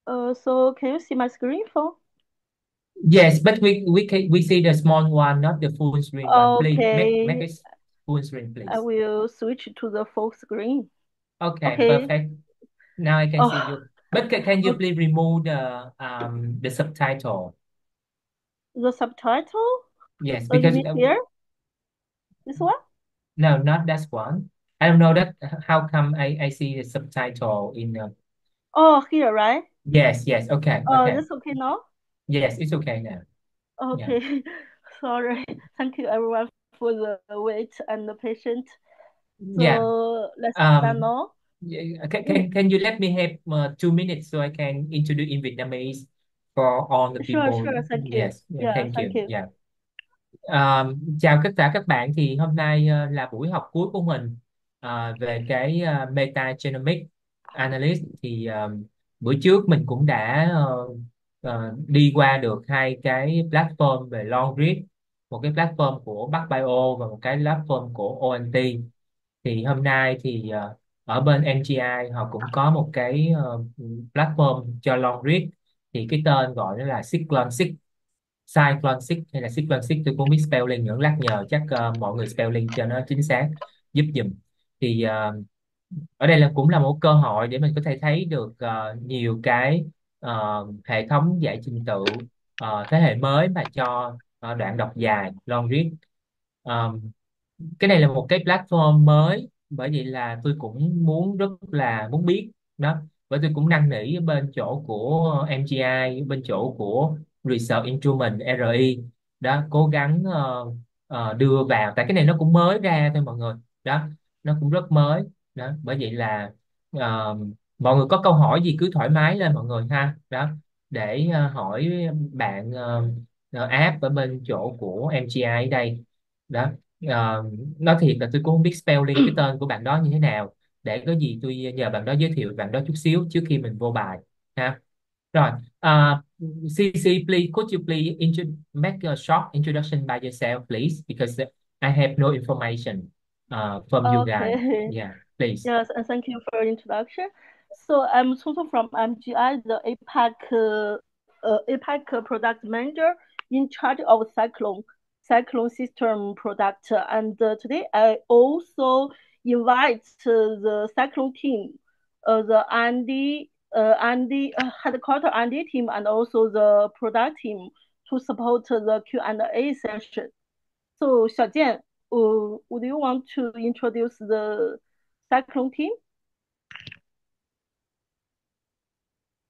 So can you see my screen phone? Yes, but we see the small one, not the full screen one. Please make Okay, it full screen, I please. will switch to the full screen. Okay, Okay. perfect. Now I can see Oh, you. But can you okay. please remove the subtitle? The subtitle? Yes, You because mean here? This one? no, not that one. I don't know that how come I see the subtitle in Oh, here, right? yes, okay, okay. That's okay now? Yes, it's okay now. Yeah. Okay. Sorry. Thank you everyone for the wait and the patience. Yeah. So let's start Um now. can you let me have 2 minutes so I can introduce in Vietnamese for all the Sure, people? sure. Thank you. Yes, yeah, Yeah, thank you. thank you. Yeah. Chào tất cả các bạn, thì hôm nay là buổi học cuối của mình về cái Meta Genomic Analyst. Thì bữa trước mình cũng đã đi qua được hai cái platform về long read, một cái platform của PacBio và một cái platform của ONT. Thì hôm nay thì ở bên NGI họ cũng có một cái platform cho long read, thì cái tên gọi nó là Cyclone Cyclone hay là Cyclone, tôi cũng biết spelling nữa, lát nhờ chắc mọi người spelling cho nó chính xác giúp giùm. Thì ở đây cũng là một cơ hội để mình có thể thấy được nhiều cái hệ thống giải trình tự thế hệ mới mà cho đoạn đọc dài long read. Ờ, cái này là một cái platform mới, bởi vậy là tôi cũng rất là muốn biết đó. Bởi tôi cũng năn nỉ bên chỗ của MGI, bên chỗ của Research Instrument RI đó, cố gắng đưa vào, tại cái này nó cũng mới ra thôi mọi người, đó, nó cũng rất mới đó. Bởi vậy là ờ, mọi người có câu hỏi gì cứ thoải mái lên mọi người ha, đó, để hỏi bạn app ở bên chỗ của MGI ở đây đó. Ờ, nói thiệt là tôi cũng không biết spelling cái tên của bạn đó như thế nào, để có gì tôi nhờ bạn đó giới thiệu bạn đó chút xíu trước khi mình vô bài ha. Rồi, CC, please, could you please make a short introduction by yourself, please, because I have no information from you guys. Okay. Yeah, please. Yes, and thank you for your introduction. So I'm Toto from MGI, the APAC product manager in charge of Cyclone system product. And today I also invite the Cyclone team, the R&D, headquarter R&D team, and also the product team to support the Q&A session. So, 小健, would you want to introduce the Cyclone team?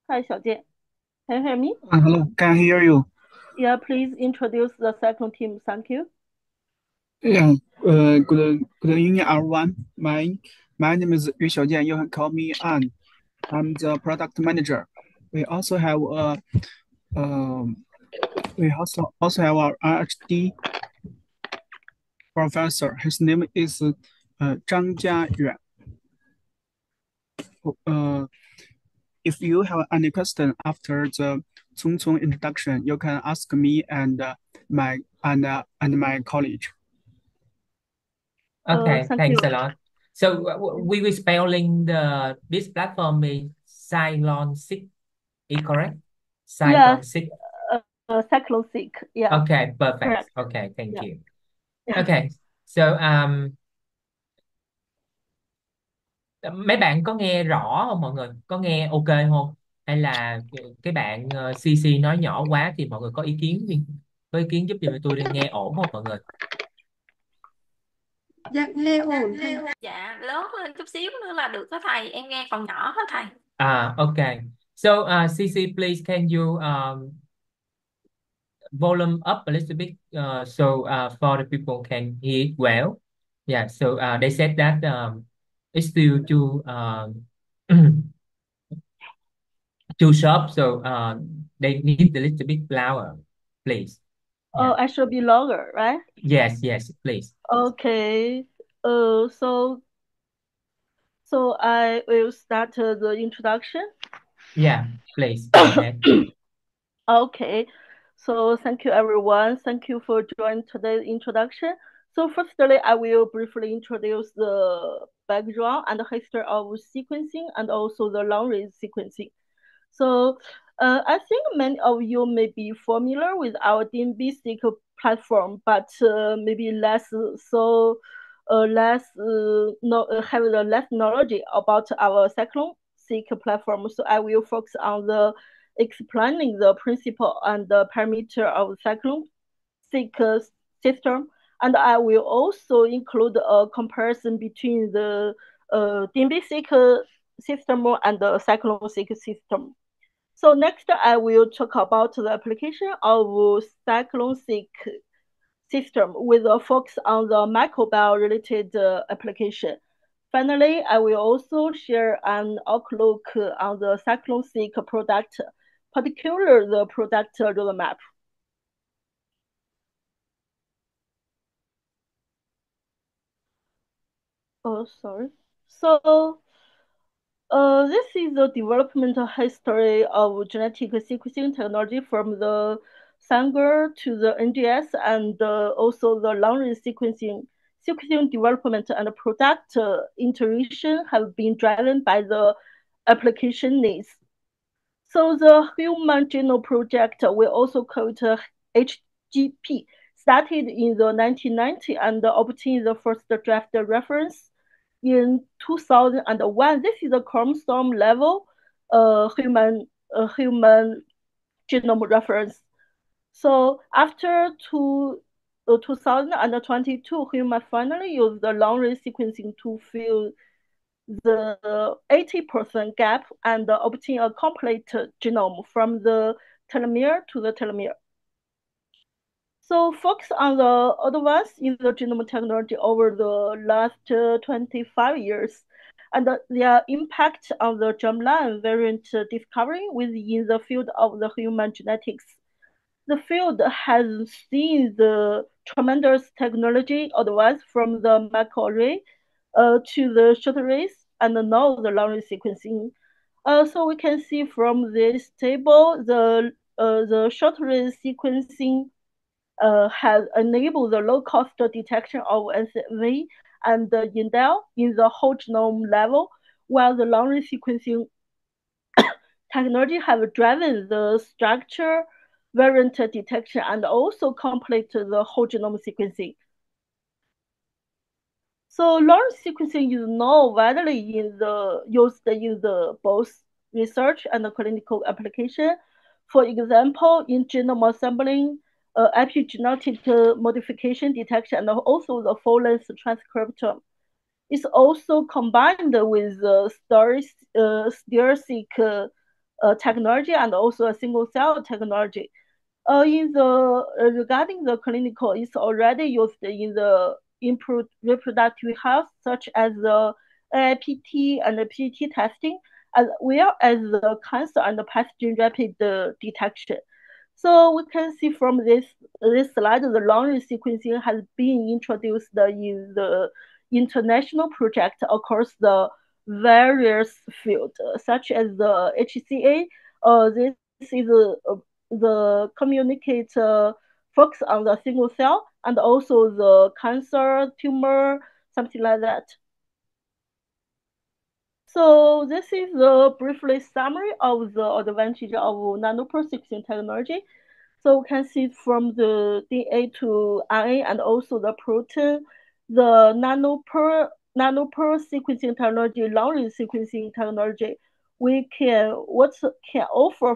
Hi, 小健. Can you hear me? Hello, can hear you. Yeah, please introduce the Cyclone team. Thank you. Yeah, good evening, everyone. My name is Yu Xiaojian. You can call me An. I'm the product manager. We also have a um, we also have our RHD professor. His name is Zhang Jiayuan. Uh, if you have any question after the Cong introduction, you can ask me and my colleague. Okay, Thank thanks you. a lot. So we will spelling this platform is Cylon 6, is correct? Yes, Cylon 6. Cyclone sick. Yeah, Okay, perfect. correct. Okay, thank Yeah. you. Yeah. Okay, so mấy bạn có nghe rõ không mọi người? Có nghe ok không? Hay là cái bạn CC nói nhỏ quá thì mọi người có ý kiến gì? Có ý kiến giúp giùm tôi đi, nghe ổn không mọi người? Dạ nghe ổn thầy. Dạ lớn lên chút xíu nữa là được đó thầy, em nghe còn nhỏ hết thầy. Okay. So CC, please can you volume up a little bit so for the people can hear it well. Yeah, so they said that it's still too too sharp, so they need a little bit louder, please. Yeah. I should be longer, right? Yes, please. Okay. So I will start the introduction. Yeah, please go ahead. Okay, so thank you everyone. Thank you for joining today's introduction. So firstly, I will briefly introduce the background and the history of sequencing and also the long-range sequencing. So I think many of you may be familiar with our DNB-seq platform, but maybe less so less no have the less knowledge about our Cyclone-seq platform. So I will focus on the explaining the principle and the parameter of Cyclone-seq system, and I will also include a comparison between the DNB-seq system and the Cyclone-seq system. So next, I will talk about the application of Cyclone-seq system with a focus on the microbiome-related application. Finally, I will also share an outlook on the Cyclone-seq product, particularly the product roadmap. Oh, sorry. So this is the development history of genetic sequencing technology from the Sanger to the NGS and also the long-range sequencing development and product iteration have been driven by the application needs. So the Human Genome Project, we also call it HGP, started in the 1990 and obtained the first draft reference in 2001. This is a chromosome level human genome reference. So after 2022, human finally used the long-range sequencing to fill the 80% gap and obtain a complete genome from the telomere to the telomere. So focus on the advance in the genome technology over the last 25 years and their impact on the germline variant discovery within the field of the human genetics. The field has seen the tremendous technology advance from the microarray to the short arrays and now the long-range sequencing. So we can see from this table the short array sequencing has enabled the low-cost detection of NCV and indel in the whole genome level, while the long-range sequencing technology have driven the structure variant detection and also complete the whole genome sequencing. So long-range sequencing is now widely used in the both research and clinical application. For example, in genome assembling, epigenetic modification detection, and also the full-length transcriptome. It's also combined with stir-seq technology and also a single-cell technology. Regarding the clinical, it's already used in the improved reproductive health, such as the AIPT and the PGT testing, as well as the cancer and the pathogen rapid detection. So we can see from this slide, the long-range sequencing has been introduced in the international project across the various fields, such as the HCA. This is the communicate focus on the single cell and also the cancer, tumor, something like that. So this is a briefly summary of the advantage of nanopore sequencing technology. So we can see from the DNA to RNA and also the protein, the nanopore sequencing technology, long-range sequencing technology, what can offer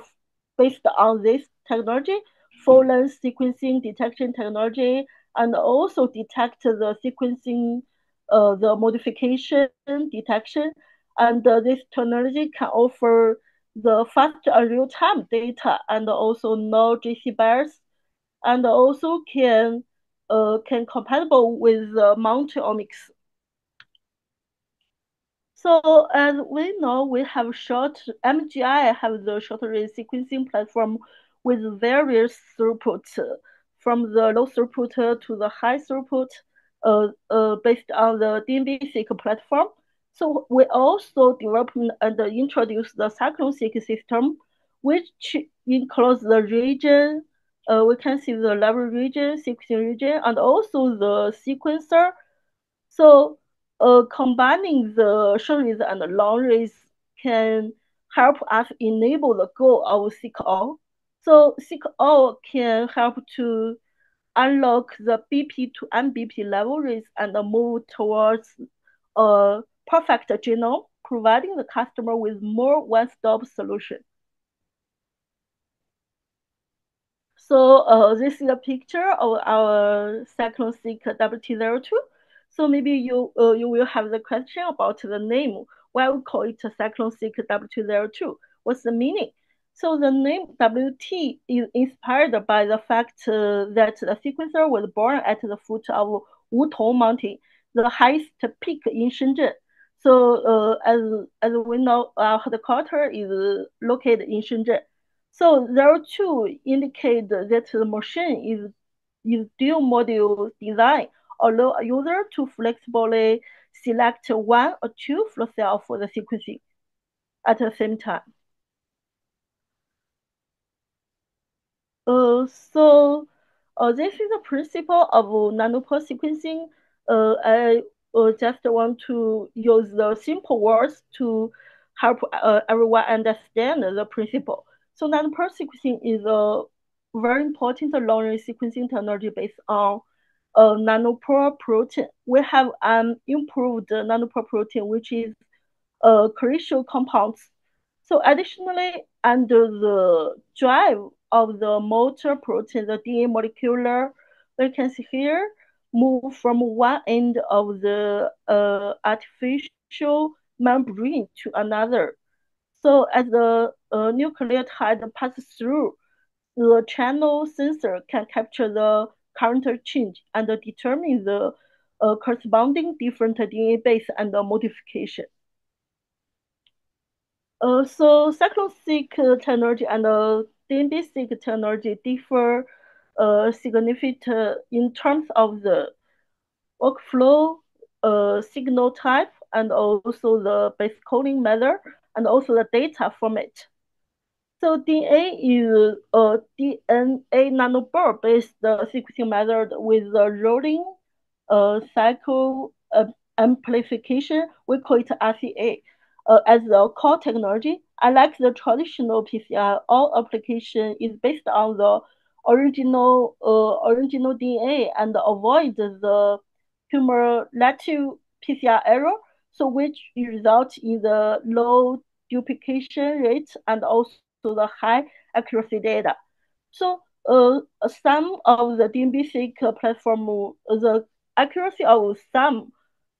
based on this technology, full-length sequencing detection technology, and also detect the sequencing, the modification detection. And this technology can offer the fast and real-time data and also no GC bias, and also can compatible with multi-omics. So as we know, we have MGI have the short array sequencing platform with various throughput, from the low throughput to the high throughput, based on the DNB-seq platform. So we also developed and introduced the Cyclone-seq system, which includes the region. We can see the library region, sequencing region, and also the sequencer. So combining the short reads and long reads can help us enable the goal of seek-all. So seek-all can help to unlock the BP to MBP level rates and move towards a perfect genome, providing the customer with more one-stop solution. So this is a picture of our Cyclone-Seq WT02. So maybe you will have the question about the name. Why we call it Cyclone-Seq WT02? What's the meaning? So the name WT is inspired by the fact that the sequencer was born at the foot of Wutong Mountain, the highest peak in Shenzhen. So as we know, our headquarters is located in Shenzhen. So there two indicate that the machine is dual module design, allow a user to flexibly select one or two flow cells for the sequencing at the same time. So this is the principle of nanopore sequencing. I just want to use the simple words to help everyone understand the principle. So nanopore sequencing is a very important long-range sequencing technology based on nanopore protein. We have an improved nanopore protein, which is crucial compounds. So additionally, under the drive of the motor protein, the DNA molecular, we can see here, move from one end of the artificial membrane to another. So as the nucleotide passes through, the channel sensor can capture the current change and determine the corresponding different DNA base and modification. So Cyclone-Seq technology and DNB-seq technology differ significantly in terms of the workflow, signal type, and also the base coding method, and also the data format. So DNA is a DNA nanobore-based sequencing method with the rolling cycle amplification. We call it RCA. As the core technology, unlike the traditional PCR, all application is based on the original DNA and avoid the cumulative PCR error, so which results in the low duplication rate and also the high accuracy data. So some of the DNB-seq platform, the accuracy of some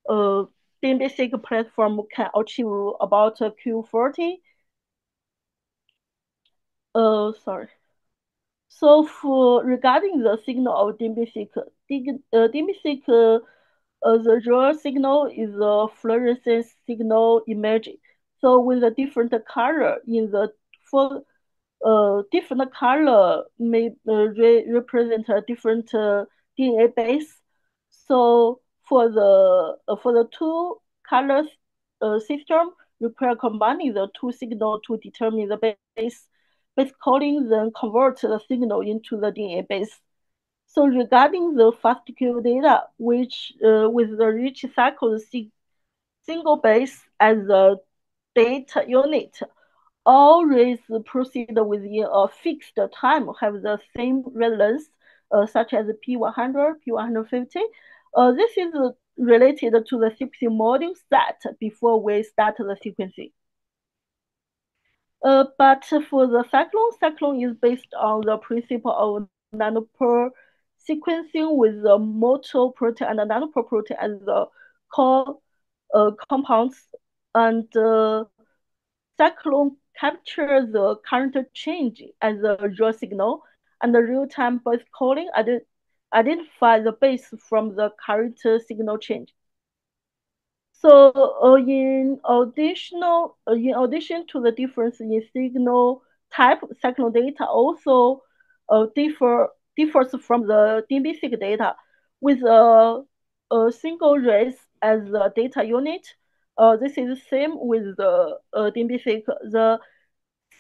DNB-seq platform can achieve about Q40. Sorry. So for regarding the signal of DNB-seq, DNB-seq, the raw signal is a fluorescence signal emerging. So with a different color in the different color may represent a different DNA base. So for the two colors system, require combining the two signals to determine the base coding, then convert the signal into the DNA base. So regarding the FastQ data, which with the rich cycle single base as the data unit, all rays proceed within a fixed time have the same relevance, such as P100, P150. This is related to the sequencing module set before we start the sequencing. But for the Cyclone is based on the principle of nanopore sequencing with the motor protein and the nanopore protein as the core compounds, and Cyclone capture the current change as a raw signal, and the real-time base calling identify the base from the current signal change. So in addition to the difference in signal type, Cyclone data also differs from the DNB-seq data with a single race as the data unit. This is the same with the DNB-seq. The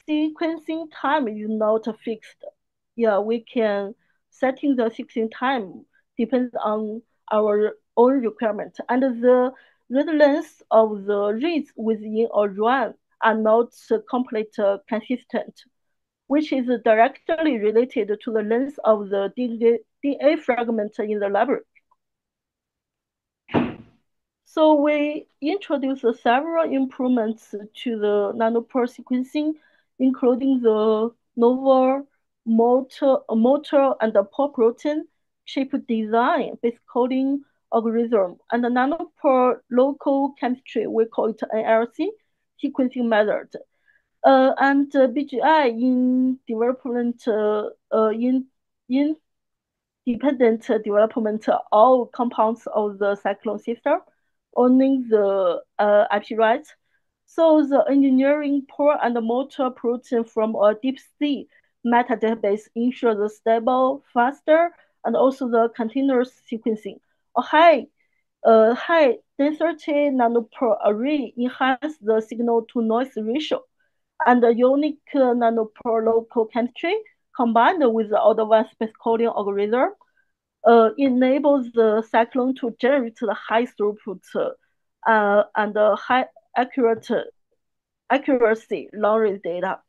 sequencing time is not fixed. Yeah, we can setting the sequencing time depends on our own requirement, and the read length of the reads within a run are not complete consistent, which is directly related to the length of the DNA fragment in the library. So we introduced several improvements to the nanopore sequencing, including the novel motor and the pore protein chip design based coding algorithm, and the nanopore local chemistry, we call it NLC, sequencing method. And BGI in development in dependent development all compounds of the cyclone system, owning the IP rights. So the engineering pore and motor protein from a deep sea meta database ensure the stable, faster, and also the continuous sequencing. A high density nanopore array enhance the signal to noise ratio, and the unique nanopore local chemistry combined with the advanced base coding algorithm enables the cyclone to generate the high throughput and high accuracy long-range data.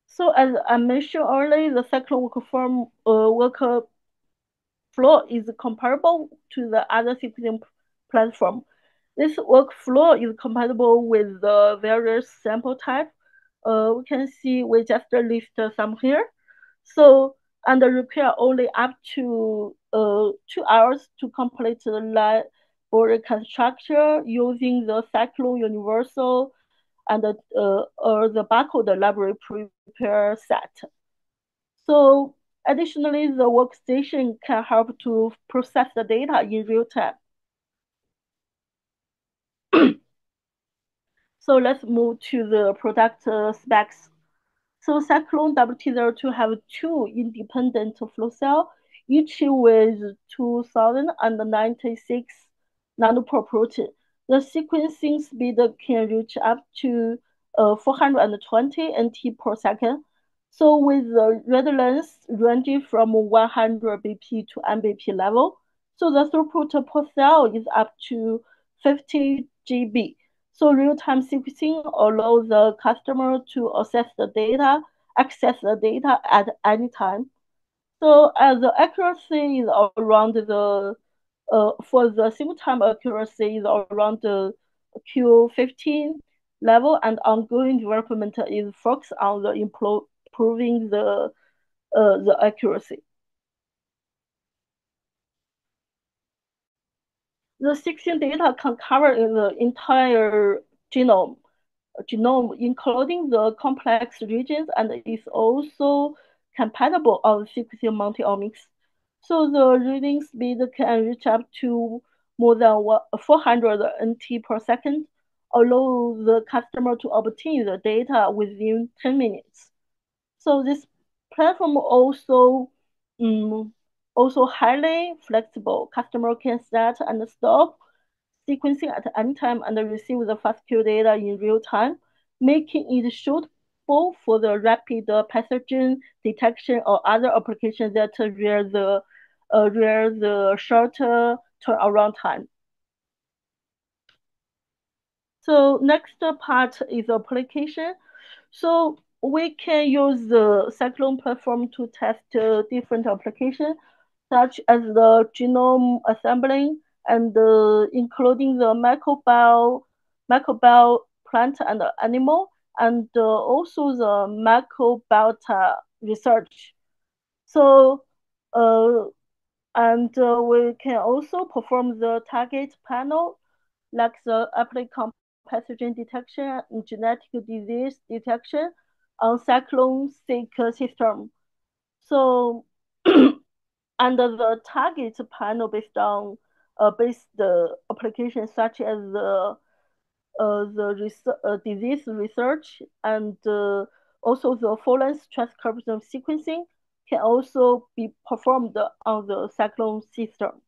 So as I mentioned earlier, the cyclone workflow is comparable to the other sequencing platform. This workflow is compatible with the various sample type. We can see we just list some here. So, and require only up to 2 hours to complete the library construction using the Cyclone Universal and or the barcode library prepare set. So additionally, the workstation can help to process the data in real time. So let's move to the product specs. So Cyclone WT02 have two independent flow cells, each with 2096 nanopore protein. The sequencing speed can reach up to 420 NT per second. So with the read length ranging from 100 BP to mbp level, so the throughput per cell is up to 50 GB. So real-time sequencing allows the customer to access the data at any time. So the accuracy is around the for the simultime accuracy is around the Q15 level, and ongoing development is focused on the improving the accuracy. The sequencing data can cover the entire genome, including the complex regions, and is also compatible on sequencing multi-omics. So the reading speed can reach up to more than 400 NT per second, allow the customer to obtain the data within 10 minutes. So this platform also highly flexible. Customer can start and stop sequencing at any time and receive the FASTQ data in real time, making it suitable for the rapid pathogen detection or other applications that require the shorter turnaround time. So next part is application. So we can use the Cyclone platform to test different applications, such as the genome assembling and including the microbial plant and animal, and also the microbiota research. So, we can also perform the target panel, like the applicant pathogen detection and genetic disease detection on Cyclone-seq system. So under the target panel based on applications such as the disease research and also the full-length transcriptome sequencing can also be performed on the Cyclone system.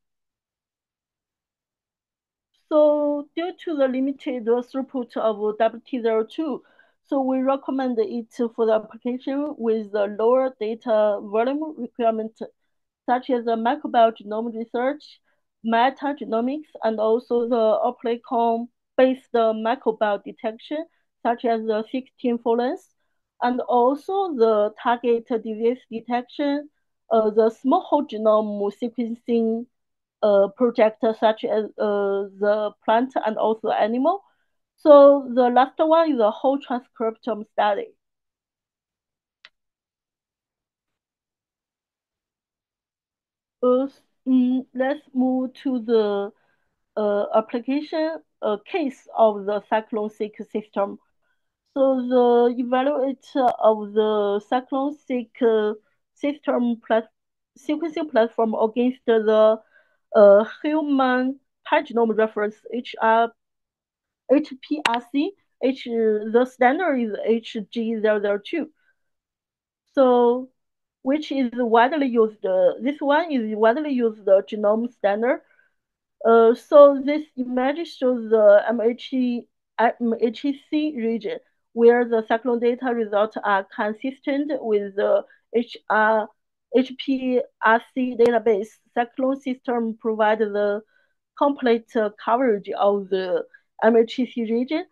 So due to the limited throughput of WT02, so we recommend it for the application with the lower data volume requirement, such as the microbiome genome research, metagenomics, and also the Oplicon based microbiome detection, such as the 16 fluence, and also the target disease detection, the small whole genome sequencing project, such as the plant and also animal. So the last one is the whole transcriptome study. Let's move to the application case of the cyclone-seq system. So the evaluator of the cyclone-seq system sequencing platform against the human genome reference HPRC. The standard is HG002. So, which is widely used. This one is widely used genome standard. So this image shows the MHC region where the cyclone data results are consistent with the HPRC database. Cyclone system provides the complete coverage of the MHC region.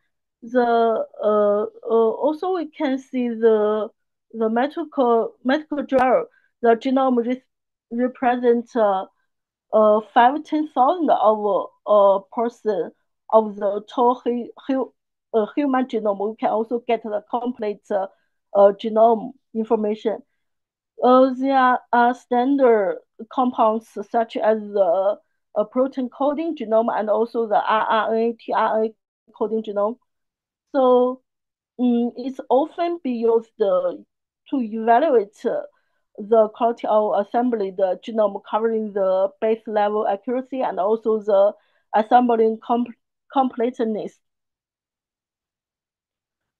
Also we can see the medical driver. The genome represents 5-10,000 of a person of the total human genome. We can also get the complete genome information. There are standard compounds such as the protein coding genome and also the RNA, tRNA coding genome. So it's often be used to evaluate the quality of assembly, the genome covering the base level accuracy and also the assembling completeness.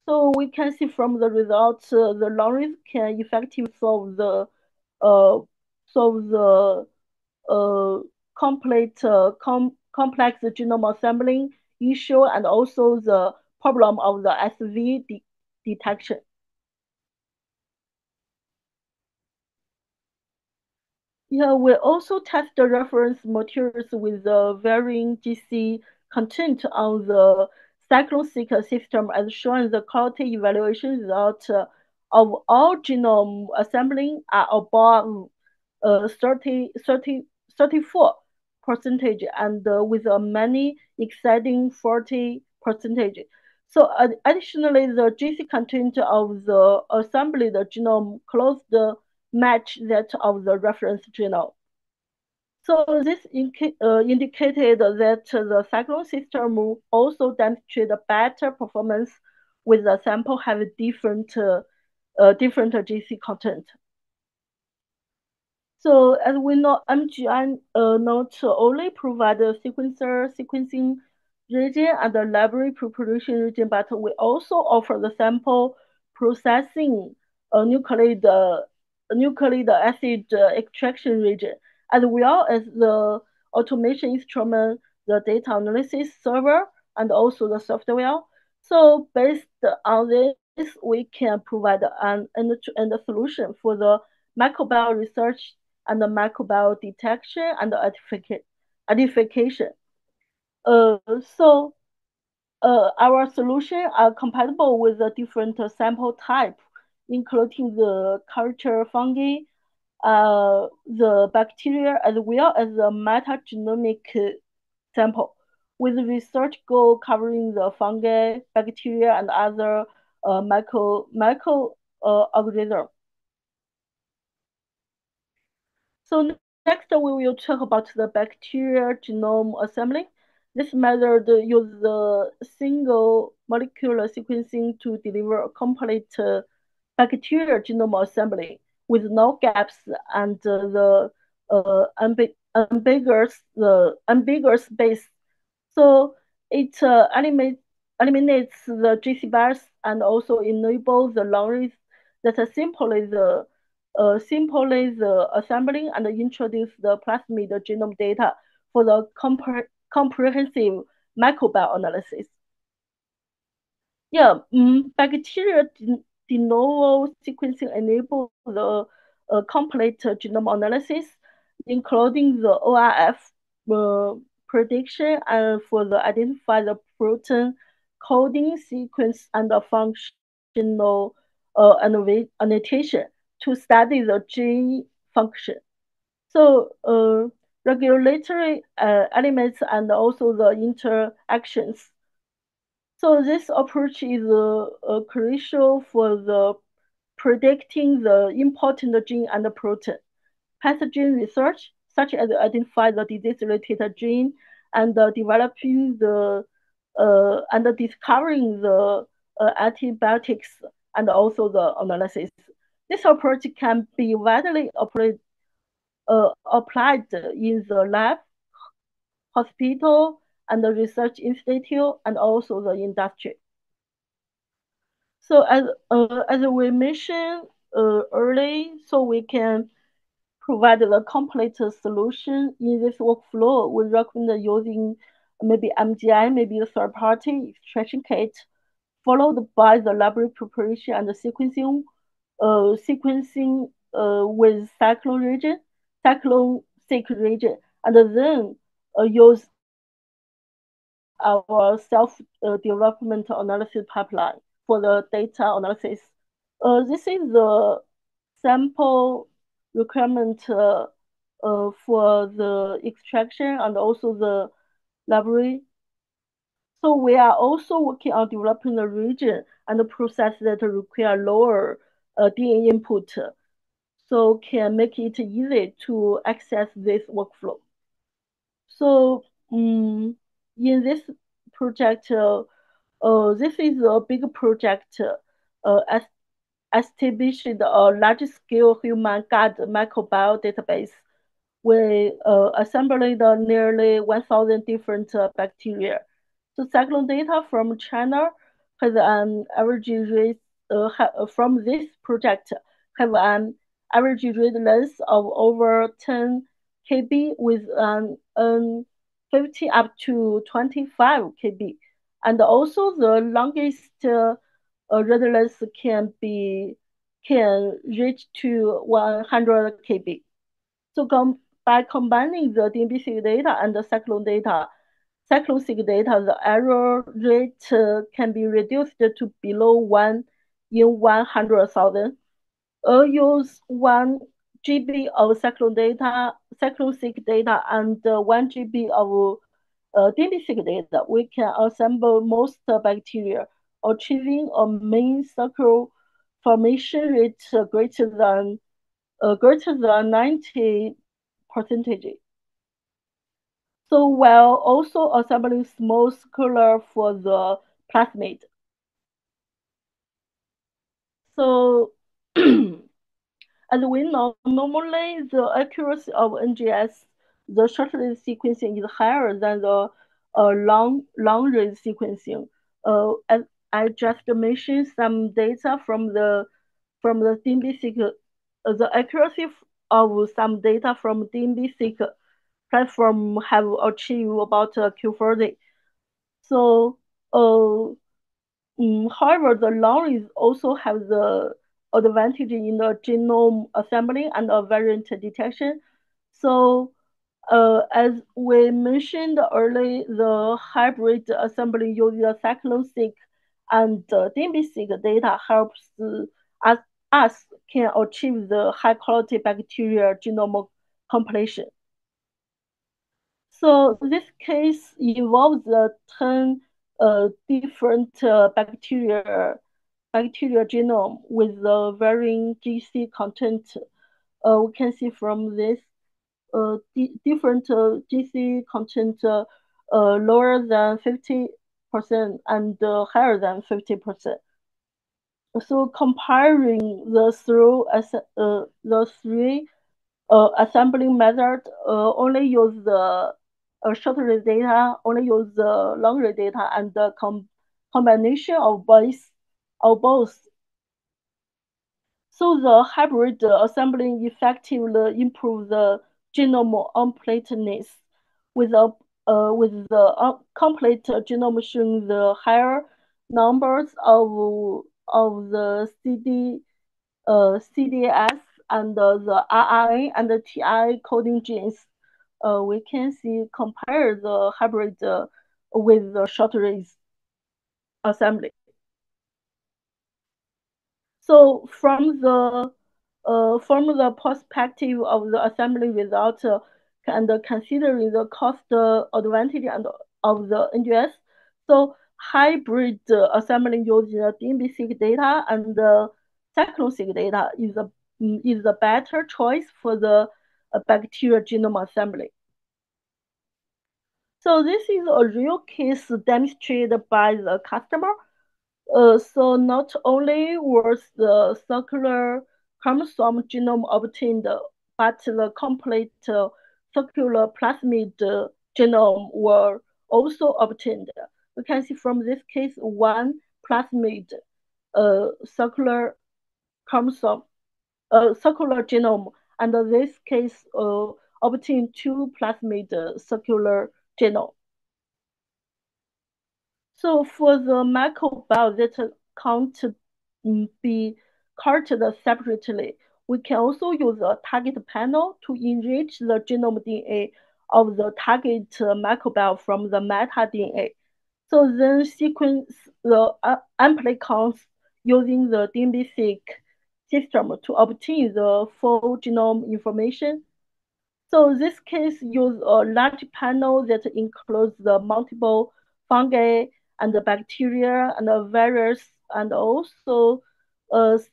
So we can see from the results, the long reads can effectively solve the complex genome assembling issue and also the problem of the SV detection. Yeah, we also test the reference materials with the varying GC content on the cyclone-seq system as shown. The quality evaluation result of all genome assembling are above 34 percentage and with many exceeding 40 percentage. So additionally, the GC content of the assembled genome closely match that of the reference genome. So this indicated that the cyclone system also demonstrated better performance with the sample having different GC content. So as we know, MGI not only provide a sequencing region and the library preparation region, but we also offer the sample processing nucleic acid extraction region, as well as the automation instrument, the data analysis server, and also the software. So based on this, we can provide an end-to-end solution for the microbiome research and the microbiome detection and identification. So our solution are compatible with the different sample type, including the culture fungi, the bacteria, as well as the metagenomic sample, with research goal covering the fungi, bacteria, and other microorganisms. So next we will talk about the bacterial genome assembly. This method uses the single molecular sequencing to deliver a complete bacterial genome assembly with no gaps and the ambiguous base. So it eliminates the GC bias and also enables the long reads that are simply the assembling and introduce the plasmid genome data for the comprehensive microbiome analysis. Yeah, bacterial de novo sequencing enable the complete genome analysis, including the ORF prediction and for the identify the protein coding sequence and the functional annotation to study the gene function. So regulatory elements and also the interactions. So this approach is crucial for the predicting the important gene and the protein. Pathogen research, such as identify the disease-related gene and developing the and discovering the antibiotics and also the analysis. This approach can be widely applied in the lab, hospital, and the research institute, and also the industry. So as we mentioned early, so we can provide the complete solution in this workflow. We recommend using maybe MGI, maybe a third-party extraction kit, followed by the library preparation and the sequencing with cyclone-seq region, and then use our self-development analysis pipeline for the data analysis. This is the sample requirement for the extraction and also the library. So we are also working on developing the region and the process that require lower DNA input, so can make it easy to access this workflow. So in this project, this is a big project established a large-scale human gut microbiome database with assembling the nearly 1,000 different bacteria. So cyclone data from China has an average rate from this project have an average read length of over 10 KB with an 50 up to 25 KB. And also the longest read length can reach to 100 KB. So by combining the DNB-seq data and the cyclone-seq data, the error rate can be reduced to below 1 in 100,000. Use 1 GB of cyclone-seq data, and 1 GB of DNB-seq data. We can assemble most bacteria, achieving a mean circle formation rate greater than 90%. So while also assembling small circular for the plasmid. So as we know, normally the accuracy of NGS, the short-read sequencing is higher than the long-read sequencing. As I just mentioned some data from the DNB-seq, the accuracy of some data from DNB-seq platform have achieved about Q40. So, however, the long reads also have the advantage in the genome assembly and variant detection. So, as we mentioned earlier, the hybrid assembly using the cyclone-seq and DNB-seq data helps us can achieve the high-quality bacterial genome completion. So this case involves 10 different bacteria genome with varying GC content. We can see from this different GC content lower than 50% and higher than 50%. So comparing the three assembling method, only use the short read data, only use the long read data, and the combination of both. So the hybrid assembling effectively improves the genome completeness with the complete genome showing the higher numbers of the CDS and the RNA and the TI coding genes, we can see compare the hybrid with the short read assembly. So from the perspective of the assembly result and considering the cost advantage and of the NGS, so hybrid assembly using DNB-seq data and cyclone-seq data is a better choice for the bacterial genome assembly. So this is a real case demonstrated by the customer. So not only was the circular chromosome genome obtained, but the complete circular plasmid genome were also obtained. We can see from this case one plasmid circular chromosome, circular genome, and in this case obtained two plasmid circular genome. So for the microbiome that can't be cultured separately, we can also use a target panel to enrich the genome DNA of the target microbiome from the meta-DNA. So then sequence the amplicons using the DNB-seq system to obtain the full genome information. So this case use a large panel that includes the multiple fungi and the bacteria and the virus and also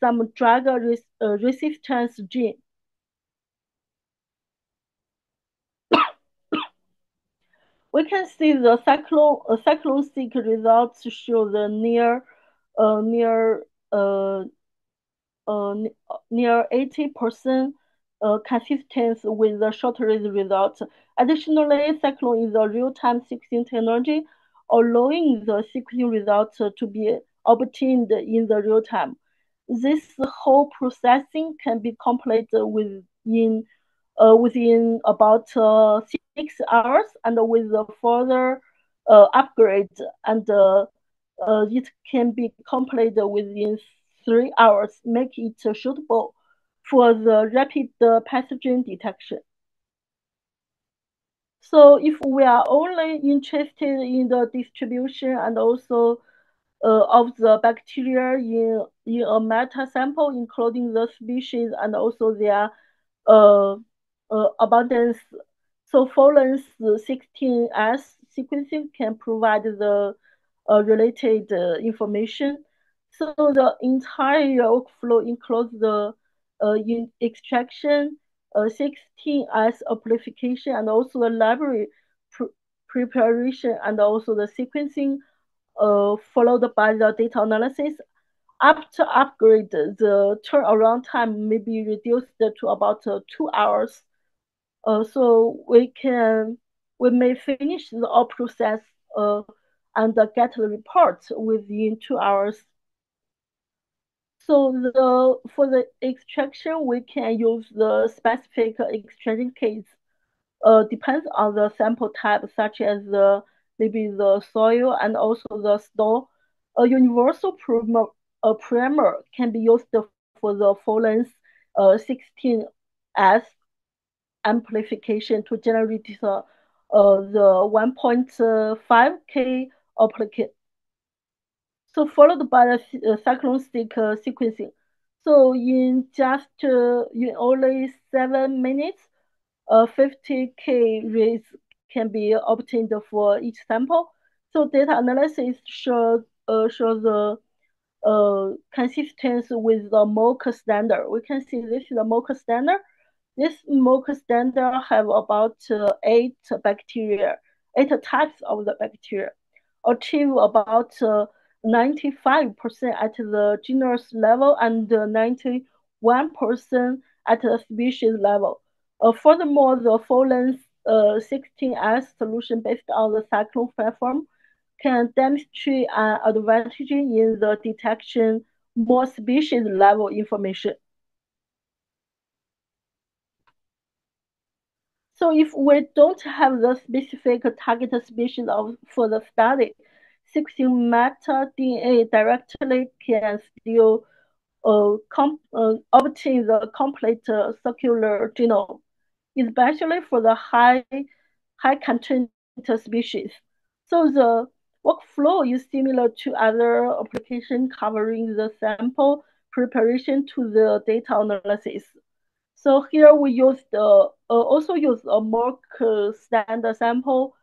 some drug resistance gene. We can see the cyclone-seq results show the near 80% consistent with the short-read results. Additionally, Cyclone is a real-time sequencing technology, allowing the sequencing results to be obtained in the real time. This whole processing can be completed within about 6 hours, and with the further upgrade, and it can be completed within 3 hours, make it suitable for the rapid pathogen detection. So if we are only interested in the distribution and also of the bacteria in a meta sample, including the species and also their uh, abundance, so full-length 16S sequencing can provide the related information. So the entire workflow includes the extraction, 16S amplification, and also the library preparation, and also the sequencing, followed by the data analysis. After upgrade, the turnaround time may be reduced to about 2 hours. So we may finish the whole process and get the report within 2 hours. So for the extraction, we can use the specific extraction kits. Depends on the sample type, such as maybe the soil and also the store. A universal primer can be used for the full-length 16S amplification to generate the 1.5K applicant. So followed by the cyclone-seq sequencing. So in only 7 minutes, 50K reads can be obtained for each sample. So data analysis shows the consistency with the MOCA standard. We can see this is the MOCA standard. This MOCA standard have about 8 types of the bacteria, achieve about 95% at the genus level and 91% at the species level. Furthermore, the full-length 16S solution based on the Cyclone platform can demonstrate an advantage in the detection more species level information. So if we don't have the specific target species for the study, sequencing meta-DNA directly can still obtain the complete circular genome. especially for the high content species. So the workflow is similar to other applications covering the sample preparation to the data analysis. So here we use also use a Merck standard sample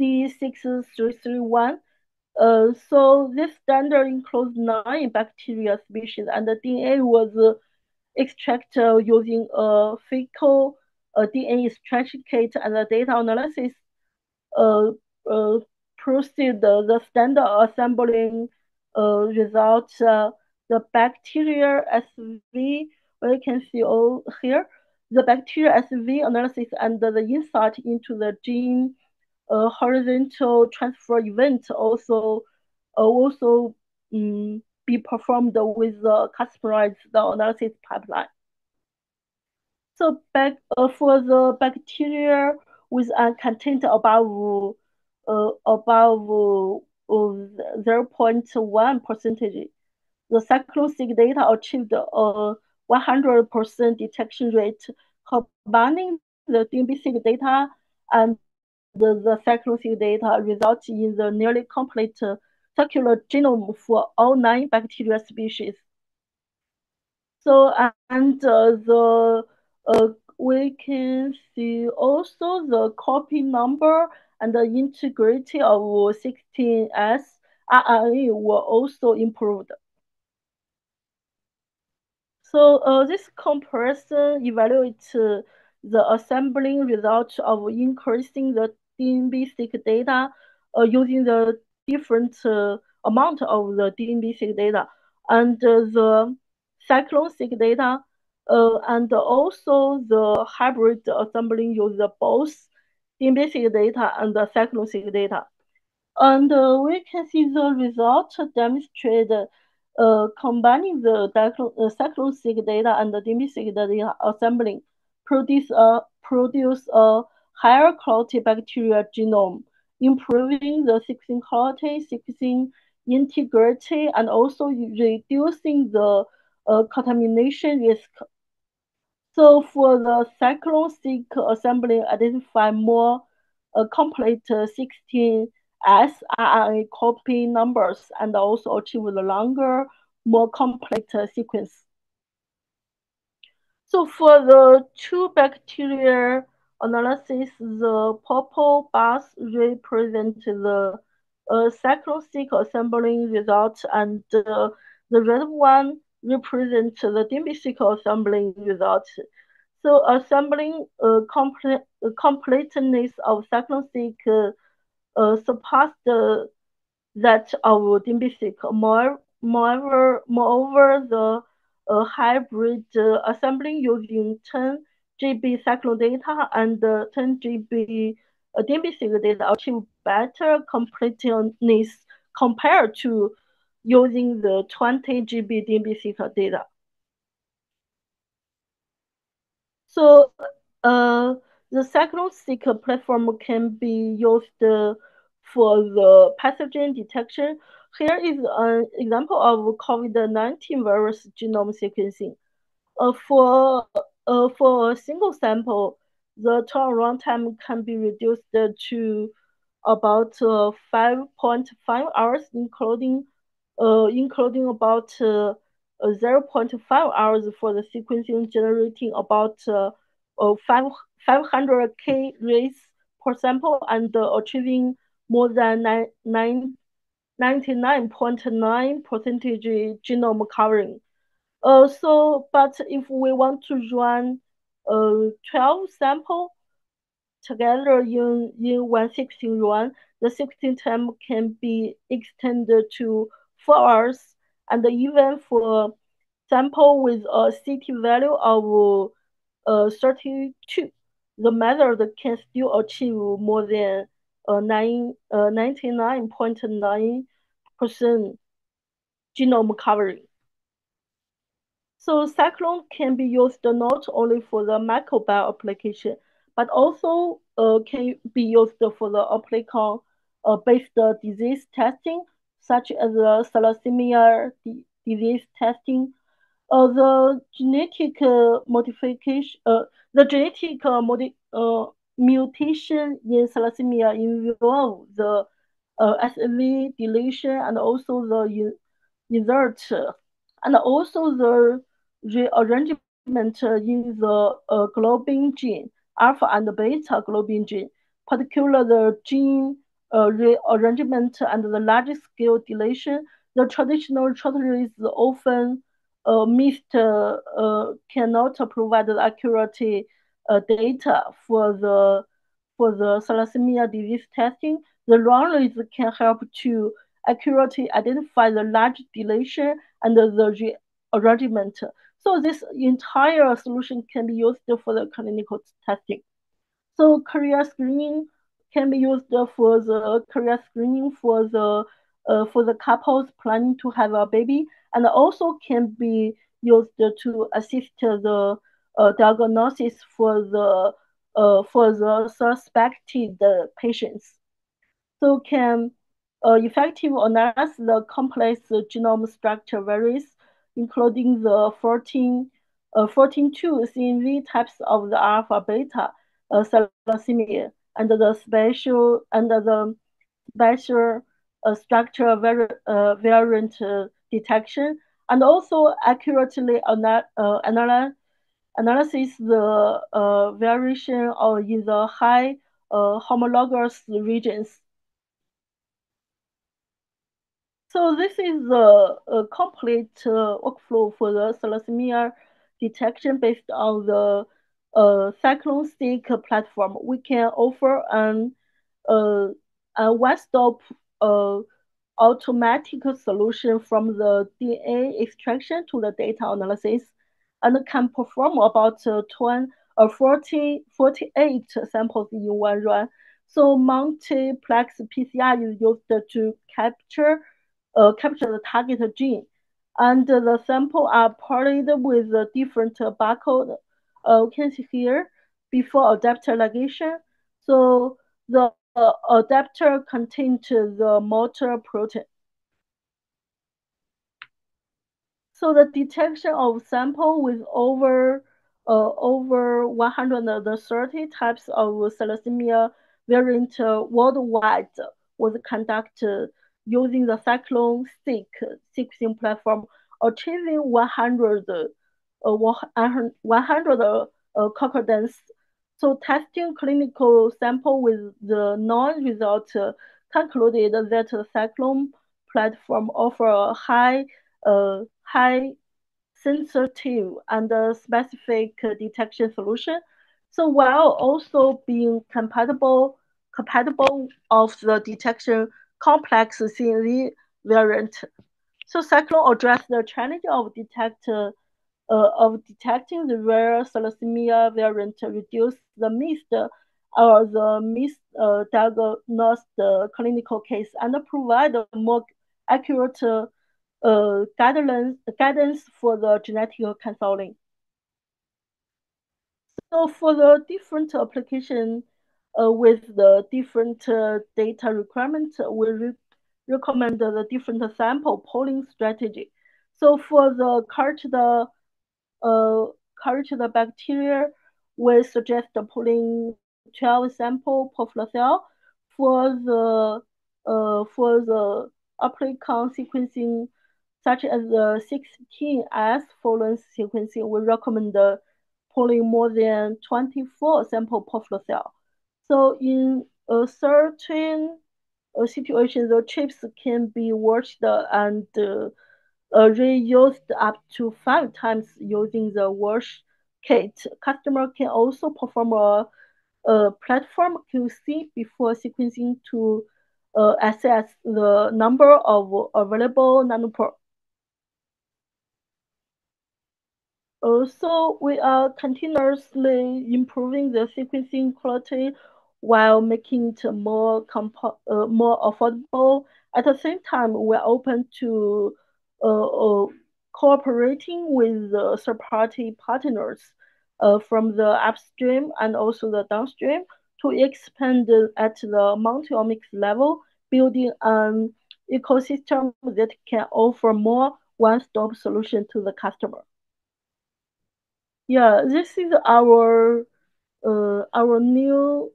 D6331. So this standard includes 9 bacteria species, and the DNA was extracted using a fecal DNA extraction kit, and the data analysis uh, uh, proceed the standard assembling results. The bacteria SV, we can see all here, the bacteria SV analysis and the insight into the gene horizontal transfer event also be performed with the customized analysis pipeline. So for the bacteria with a content above 0.1 percentage, the cyclone-seq data achieved a 100% detection rate. Combining the DNB-seq data and the cyclone-seq data results in the nearly complete circular genome for all 9 bacteria species. So we can see also the copy number and the integrity of 16S RNA were also improved. So this comparison evaluates the assembling results of increasing the DNB-seq data using the different amount of the DNB-seq data and the cyclone-seq data and also the hybrid assembling use both DNB-seq data and the cyclone-seq data. And we can see the result demonstrate combining the cyclone-seq data and the DNB-seq data assembling produce a higher quality bacteria genome, improving the sequencing quality, sequencing integrity, and also reducing the contamination risk. So for the cyclone-seq assembly, identify more complete 16S RNA copy numbers and also achieve the longer, more complete sequence. So for the 2 bacteria analysis, the purple bars represent the cyclone-seq assembling results, and the red one represents the DNB-seq assembling results. So assembling completeness of cyclone-seq surpassed that of DNB-seq. Moreover, the hybrid assembling using 10 GB cyclone data and 10 GB DNB-seq data achieve better completeness compared to using the 20 GB DNB-seq data. So the cyclone-seq platform can be used for the pathogen detection. Here is an example of COVID-19 virus genome sequencing. For a single sample, the turnaround time can be reduced to about 5.5 hours, including about 0.5 hours for the sequencing, generating about 500K reads per sample and achieving more than 99.9% genome covering. But if we want to run 12 samples together in one 16 run, the 16 time can be extended to 4 hours, and even for sample with a CT value of 32, the method can still achieve more than 99.9% genome coverage. So Cyclone can be used not only for the microbiome application, but also can be used for the application-based disease testing, such as thalassemia disease testing. The genetic mutation in thalassemia involve the SNV deletion and also the insert and also the rearrangement in the globin gene, alpha and beta globin gene, particularly the gene rearrangement and the large scale deletion. The traditional strategies often missed cannot provide accurate data for the thalassemia disease testing. The long can help to accurately identify the large deletion and the rearrangement. So this entire solution can be used for the clinical testing. So carrier screening can be used for the carrier screening for the couples planning to have a baby, and also can be used to assist the diagnosis for the suspected patients. So can effective analyze the complex genome structure varies, including the 14 CNV types of the alpha beta thalassemia and the special structure variant detection, and also accurately analysis the variation in the high homologous regions. So this is a complete workflow for the thalassemia detection based on the Cyclone-Stick platform. We can offer a one-stop automatic solution from the DNA extraction to the data analysis, and can perform about 48 samples in one run. So multiplex PCR is used to capture the target gene, and the sample are paired with a different barcode. You can see here before adapter ligation. So the adapter contains the motor protein. So the detection of sample with over 130 types of thalassemia variant worldwide was conducted using the Cyclone-Stick sequencing platform, achieving 100 concordance. So testing clinical sample with the known result concluded that the Cyclone platform offer a high sensitive and specific detection solution. So while also being compatible of the detection complex CNV variant. So Cyclone addressed the challenge of detecting the rare thalassemia variant, reduce the misdiagnosed clinical case, and provide a more accurate guidance for the genetic counseling. So for the different application with the different data requirements, we recommend the different sample polling strategy. So for the cultured bacteria, we suggest pulling 12 sample per flow cell. For the applicant sequencing, such as the 16S Folens sequencing, we recommend pulling more than 24 sample per flow cell. So in a certain situation, the chips can be washed and reused up to 5 times using the wash kit. Customer can also perform a platform QC before sequencing to assess the number of available nanoprobe. So we are continuously improving the sequencing quality while making it more affordable. At the same time, we're open to cooperating with third-party partners from the upstream and also the downstream to expand at the multi-omics level, building an ecosystem that can offer more one-stop solution to the customer. Yeah, this is our our new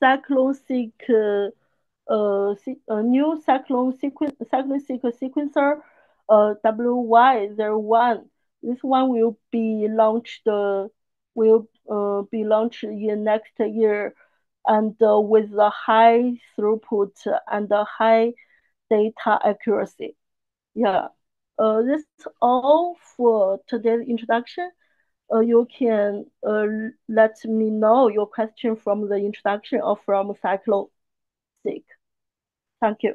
cyclone-seq new cyclone-seq sequencer WY01. This one will be launched in next year, and with a high throughput and a high data accuracy. Yeah. This is all for today's introduction. You can let me know your question from the introduction or from Cyclone-seq. Thank you.